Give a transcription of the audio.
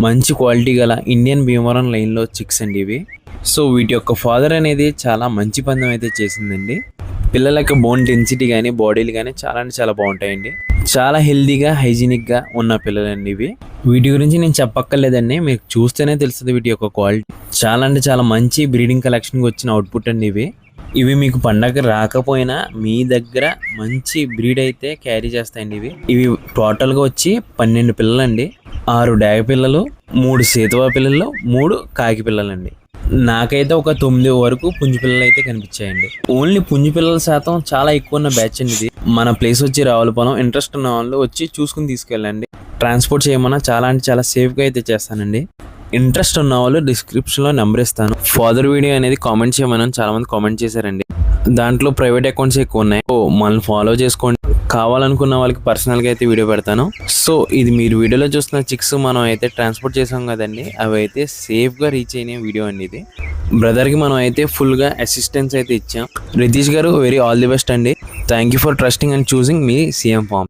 మంచి క్వాలిటీ గల ఇండియన్ భీమవరం లైన్లో చిక్స్ అండి ఇవి. సో వీటి యొక్క ఫాదర్ అనేది చాలా మంచి పందెం అయితే చేసిందండి. పిల్లలకి బోన్ డెన్సిటీ కానీ బాడీలు కానీ చాలా అంటే చాలా బాగుంటాయండి. చాలా హెల్దీగా హైజీనిక్గా ఉన్న పిల్లలండి ఇవి. వీటి గురించి నేను చెప్పక్కర్లేదండి, మీకు చూస్తేనే తెలుస్తుంది వీటి యొక్క క్వాలిటీ. చాలా అంటే చాలా మంచి బ్రీడింగ్ కలెక్షన్కి వచ్చిన అవుట్పుట్ అండి ఇవి. ఇవి మీకు పండగ రాకపోయినా మీ దగ్గర మంచి బ్రీడ్ అయితే క్యారీ చేస్తాయండి ఇవి టోటల్గా వచ్చి 12 పిల్లలండి. 6 డాగ పిల్లలు, 3 సేతువా పిల్లలు, 3 కాకి పిల్లలండి. నాకైతే ఒక 9 వరకు పుంజు పిల్లలు అయితే కనిపించాయండి. ఓన్లీ పుంజు పిల్లల శాతం చాలా ఎక్కువ ఉన్న బ్యాచ్ అండి ఇది. మన ప్లేస్ వచ్చి రావులపాలెం. ఇంట్రెస్ట్ ఉన్న వాళ్ళు వచ్చి చూసుకుని తీసుకెళ్ళండి. ట్రాన్స్పోర్ట్ చేయమన్నా చాలా అంటే చాలా సేఫ్గా అయితే చేస్తానండి. ఇంట్రెస్ట్ ఉన్న వాళ్ళు డిస్క్రిప్షన్లో నెంబర్ ఇస్తాను. ఫాదర్ వీడియో అనేది కామెంట్ చేయమని చాలా మంది కామెంట్ చేశారండి. దాంట్లో ప్రైవేట్ అకౌంట్స్ ఎక్కువ ఉన్నాయి. మనల్ని ఫాలో చేసుకోండి. కావాలనుకున్న వాళ్ళకి పర్సనల్గా అయితే వీడియో పెడతాను. సో ఇది మీరు వీడియోలో చూస్తున్న చిక్స్ మనం అయితే ట్రాన్స్పోర్ట్ చేసాం కదండి, అవి అయితే సేఫ్గా రీచ్ అయిన వీడియో అండి ఇది. బ్రదర్కి మనం అయితే ఫుల్గా అసిస్టెన్స్ అయితే ఇచ్చాం. Ritish garu very all the best అండి. Thank you for trusting and choosing మీ సిఎం ఫార్మ్.